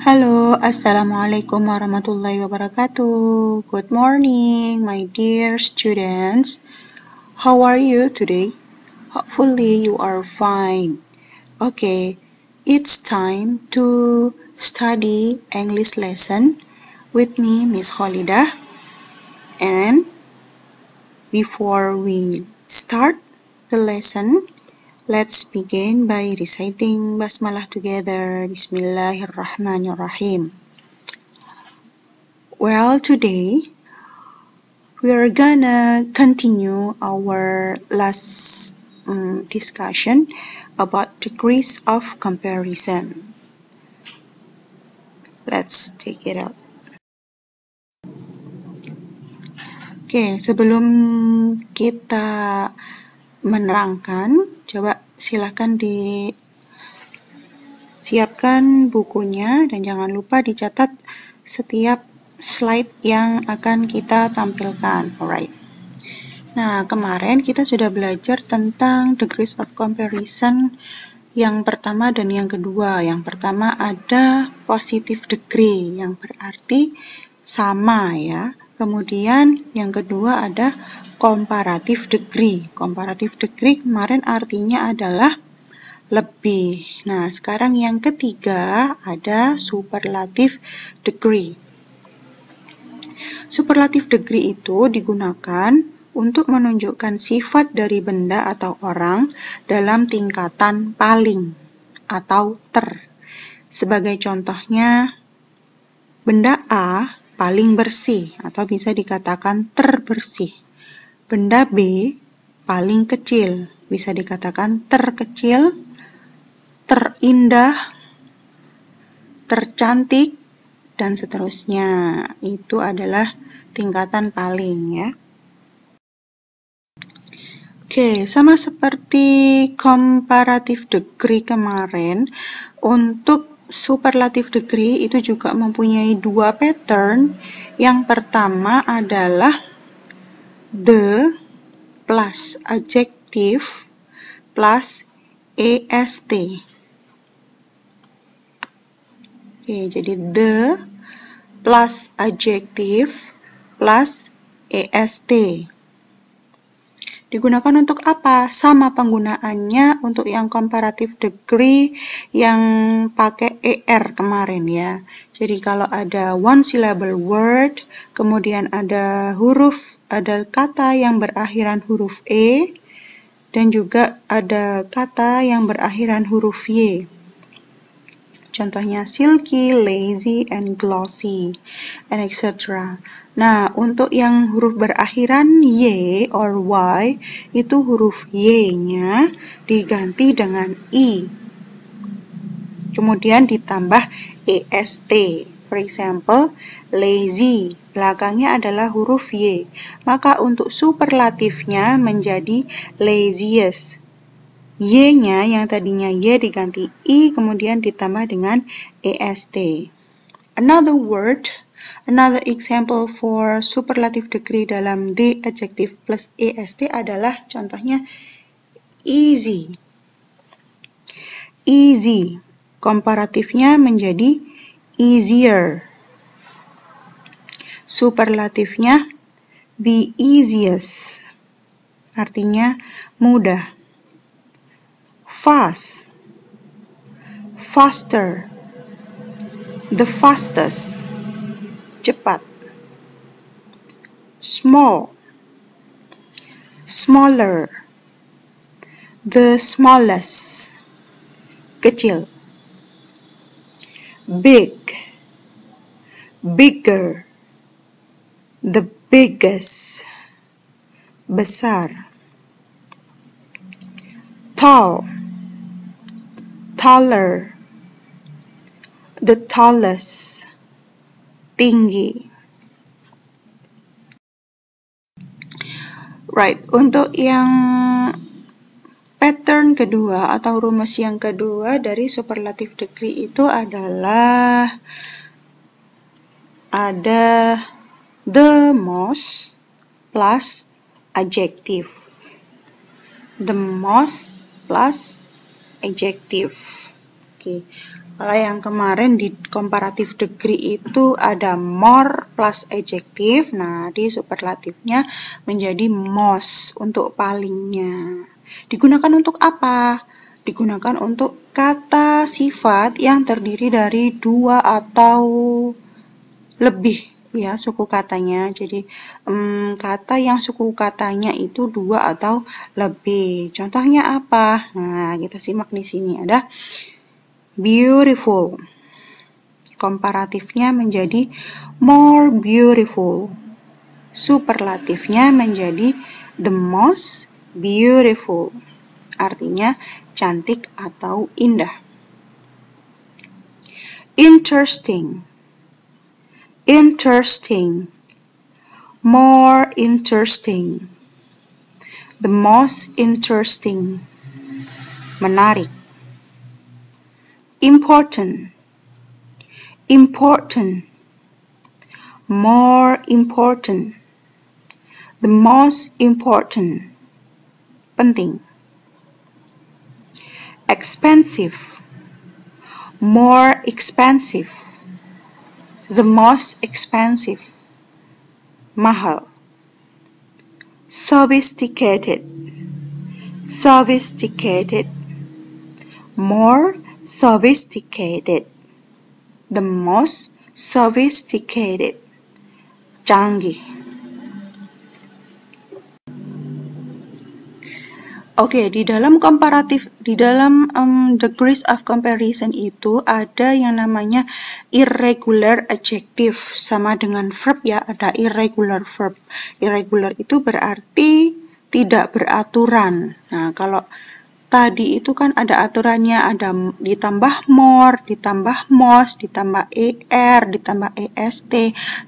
Halo, Assalamualaikum warahmatullahi wabarakatuh. Good morning, my dear students. How are you today? Hopefully you are fine. Okay, it's time to study English lesson with me, Miss Kholidah. And before we start the lesson, let's begin by reciting Basmalah together. Bismillahirrahmanirrahim. Well, today we're gonna continue our last discussion about degrees of comparison. Let's take it up. Oke, sebelum kita menerangkan, coba silakan disiapkan bukunya dan jangan lupa dicatat setiap slide yang akan kita tampilkan. Alright. Nah, kemarin kita sudah belajar tentang degrees of comparison yang pertama dan yang kedua. Yang pertama ada positive degree, yang berarti sama ya. Kemudian yang kedua ada comparative degree. Comparative degree kemarin artinya adalah lebih. Nah, sekarang yang ketiga ada superlative degree. Superlative degree itu digunakan untuk menunjukkan sifat dari benda atau orang dalam tingkatan paling atau ter. Sebagai contohnya, benda A paling bersih atau bisa dikatakan terbersih. Benda B paling kecil, bisa dikatakan terkecil, terindah, tercantik, dan seterusnya. Itu adalah tingkatan paling ya. Oke, sama seperti comparative degree kemarin, untuk superlative degree itu juga mempunyai dua pattern. Yang pertama adalah the plus adjective plus est. Oke, jadi the plus adjective plus est. Digunakan untuk apa? Sama penggunaannya untuk yang comparative degree yang pakai er kemarin ya. Jadi kalau ada one syllable word, kemudian ada kata yang berakhiran huruf e, dan juga ada kata yang berakhiran huruf y. Contohnya silky, lazy, and glossy, and etc. Nah, untuk yang huruf berakhiran y or y, itu huruf y-nya diganti dengan i. Kemudian ditambah est. For example, lazy, belakangnya adalah huruf y. Maka untuk superlatifnya menjadi laziest. Y-nya yang tadinya y diganti i, kemudian ditambah dengan est. Another example for superlative degree dalam the adjective plus est adalah contohnya easy. Easy, komparatifnya menjadi easier. Superlatifnya the easiest, artinya mudah. Fast, faster, the fastest, cepat. Small, smaller, the smallest, kecil. Big, bigger, the biggest, besar. Tall, taller, the tallest, tinggi. Right, untuk yang pattern kedua atau rumus yang kedua dari superlative degree itu adalah ada the most plus adjective. The most plus adjective. Oke. Kalau yang kemarin di comparative degree itu ada more plus adjective. Nah, di superlatifnya menjadi most untuk palingnya. Digunakan untuk apa? Digunakan untuk kata sifat yang terdiri dari 2 atau lebih ya suku katanya. Jadi kata yang suku katanya itu 2 atau lebih. Contohnya apa? Nah, kita simak di sini ada beautiful. Komparatifnya menjadi more beautiful. Superlatifnya menjadi the most beautiful. Artinya cantik atau indah. Interesting. Interesting. More interesting. The most interesting. Menarik. Important. Important. More important. The most important. Penting. Expensive. More expensive. The most expensive. Mahal. Sophisticated. Sophisticated. More sophisticated. The most sophisticated. Canggih. Oke, di dalam degrees of comparison itu ada yang namanya irregular adjective, sama dengan verb ya, ada irregular verb. Irregular itu berarti tidak beraturan. Nah, kalau tadi itu kan ada aturannya, ada ditambah more, ditambah most, ditambah er, ditambah est.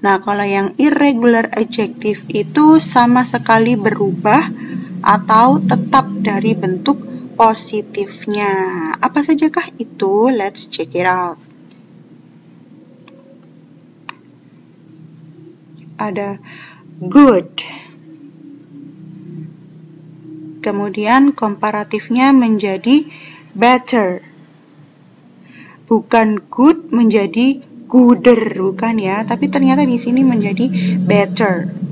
Nah, kalau yang irregular adjective itu sama sekali berubah atau tetap dari bentuk positifnya. Apa sajakah itu? Let's check it out. Ada good. Kemudian komparatifnya menjadi better. Bukan good menjadi gooder, bukan ya, tapi ternyata di sini menjadi better.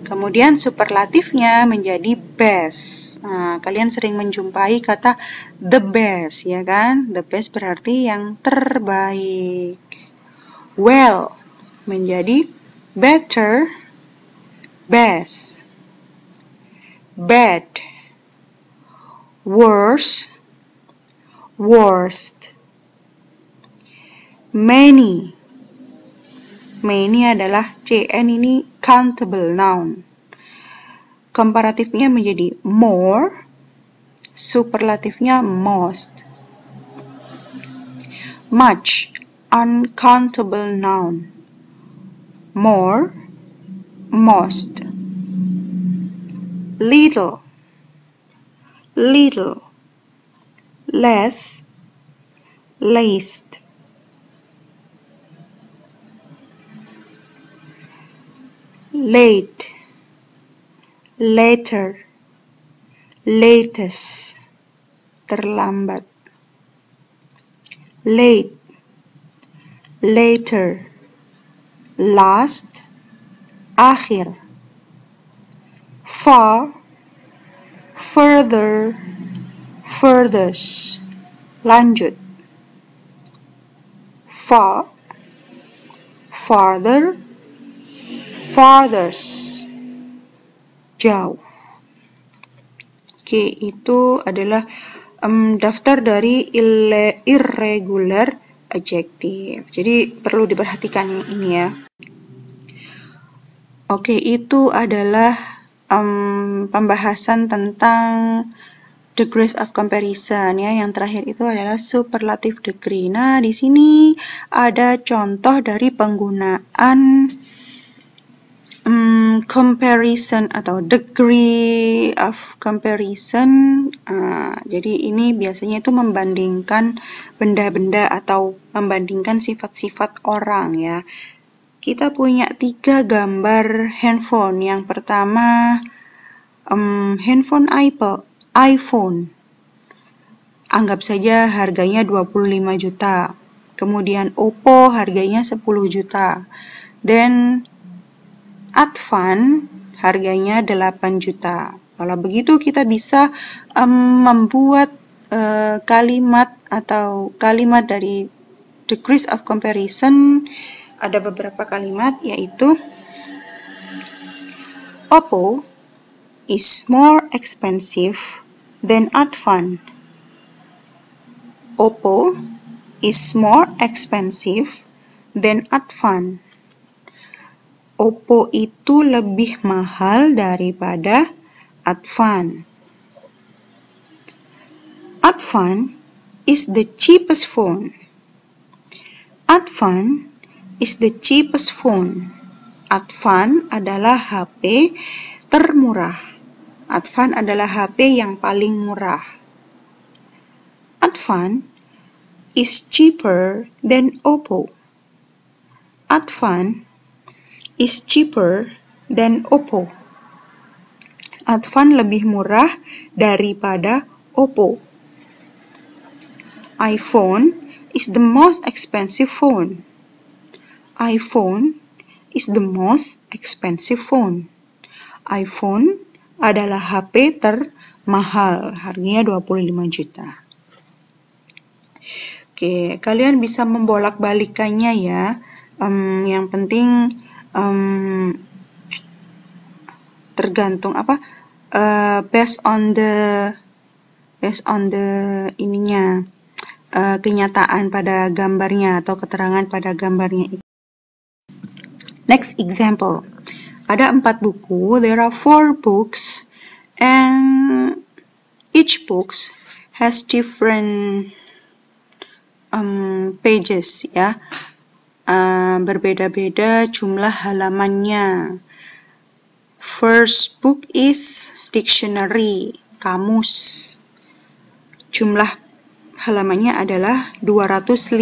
Kemudian superlatifnya menjadi best. Nah, kalian sering menjumpai kata the best, ya kan? The best berarti yang terbaik. Well menjadi better, best. Bad, worse, worst. Many. Many adalah CN, ini countable noun. Komparatifnya menjadi more, superlatifnya most. Much, uncountable noun. More, most. Little, little. Less, least. Late, later, latest. Terlambat. Late, later, last, akhir. Far, further, furthest. Lanjut. Far, farther, farthest. Jauh. Oke, itu adalah daftar dari irregular adjective. Jadi perlu diperhatikan ini ya. Oke, itu adalah pembahasan tentang degrees of comparison ya. Yang terakhir itu adalah superlative degree. Nah, di sini ada contoh dari penggunaan comparison atau degree of comparison. Jadi ini biasanya itu membandingkan benda-benda atau membandingkan sifat-sifat orang ya. Kita punya 3 gambar handphone. Yang pertama handphone iPhone. anggap saja harganya 25 juta. Kemudian Oppo harganya 10 juta. Dan Advan harganya 8 juta. Kalau begitu kita bisa membuat kalimat atau kalimat dari degrees of comparison. Ada beberapa kalimat, yaitu Oppo is more expensive than Advan. Oppo is more expensive than Advan. Oppo itu lebih mahal daripada Advan. Advan is the cheapest phone. Advan is the cheapest phone. Advan adalah HP termurah. Advan adalah HP yang paling murah. Advan is cheaper than Oppo. Advan is cheaper than Oppo. Advan lebih murah daripada Oppo. iPhone is the most expensive phone. iPhone is the most expensive phone. iPhone adalah HP termahal, harganya 25 juta. Oke, kalian bisa membolak-balikannya ya. Yang penting tergantung based on the ininya, kenyataan pada gambarnya atau keterangan pada gambarnya. Next example. Ada 4 buku. There are 4 books and each books has different pages ya. Berbeda-beda jumlah halamannya. First book is dictionary, kamus. Jumlah halamannya adalah 205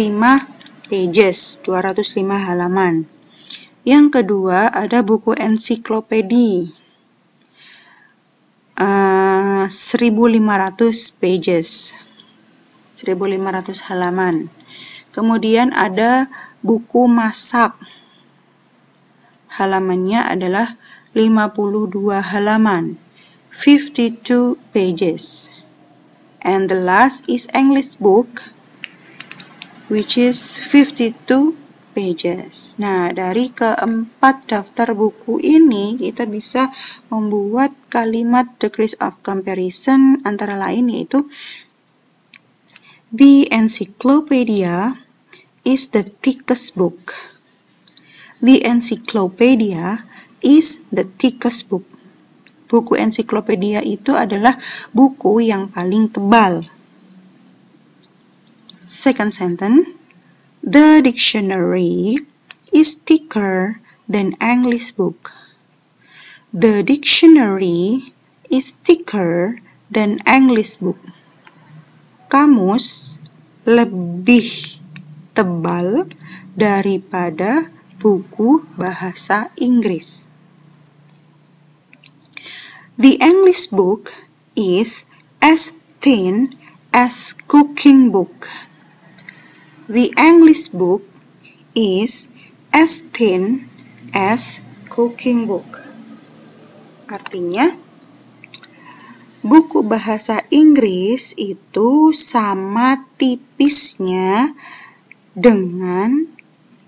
pages, 205 halaman. Yang kedua ada buku ensiklopedi, 1500 pages, 1500 halaman. Kemudian ada buku masak, halamannya adalah 52 halaman, 52 pages. And the last is English book, which is 52 pages. Nah, dari keempat daftar buku ini kita bisa membuat kalimat degrees of comparison, antara lain yaitu The encyclopedia is the thickest book. The encyclopedia is the thickest book. Buku ensiklopedia itu adalah buku yang paling tebal. Second sentence, the dictionary is thicker than English book. The dictionary is thicker than English book. Kamus lebih tebal daripada buku bahasa Inggris. The English book is as thin as cooking book. The English book is as thin as cooking book. Artinya, buku bahasa Inggris itu sama tipisnya dengan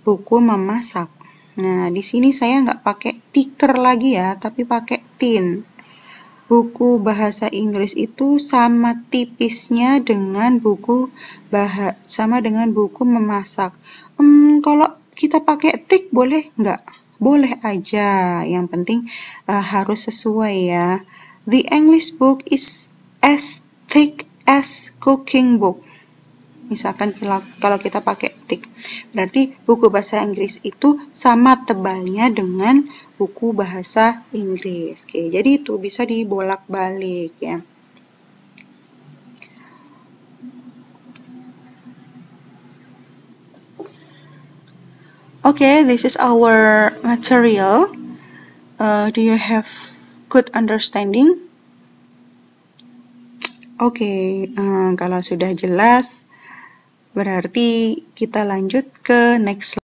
buku memasak. Nah, di sini saya nggak pakai thicker lagi ya, tapi pakai thin. Buku bahasa Inggris itu sama tipisnya dengan buku memasak. Kalau kita pakai thick boleh nggak? Boleh aja. Yang penting harus sesuai ya. The English book is as thick as cooking book. Misalkan kalau kita pakai thick, berarti buku bahasa Inggris itu sama tebalnya dengan buku bahasa Inggris. Oke, jadi itu bisa dibolak-balik ya. Okay, this is our material. Do you have good understanding? Oke, kalau sudah jelas, berarti kita lanjut ke next slide.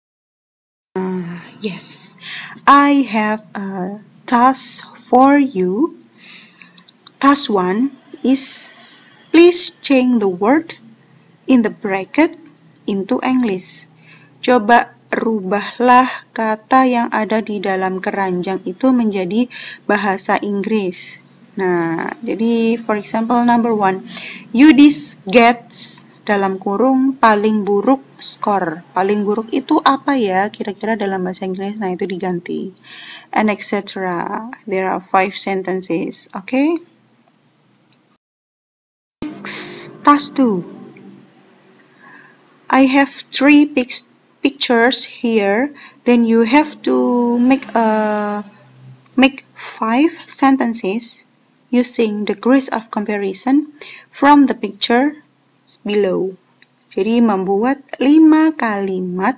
Yes, I have a task for you. Task 1 is please change the word in the bracket into English. Coba rubahlah kata yang ada di dalam keranjang itu menjadi bahasa Inggris. Nah, jadi for example number 1, Yudis gets dalam kurung paling buruk skor. Paling buruk itu apa ya kira-kira dalam bahasa Inggris? Nah, itu diganti. And etc. There are 5 sentences. Okay? Next, task 2. I have 3 pictures here. Then you have to make 5 sentences using degrees of comparison from the picture below. Jadi membuat 5 kalimat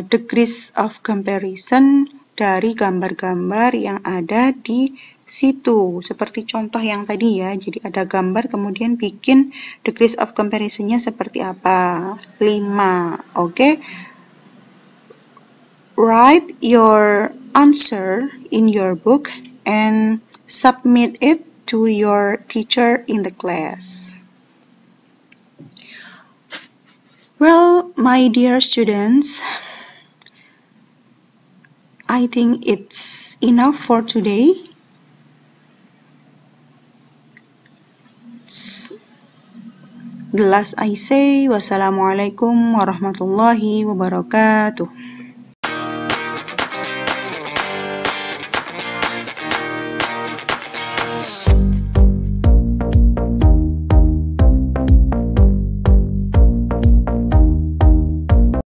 degrees of comparison dari gambar-gambar yang ada di situ. Seperti contoh yang tadi ya. Jadi ada gambar kemudian bikin degrees of comparison-nya seperti apa. 5. Oke. Write your answer in your book and submit it to your teacher in the class. Well, my dear students, I think it's enough for today. The last I say, wassalamualaikum warahmatullahi wabarakatuh.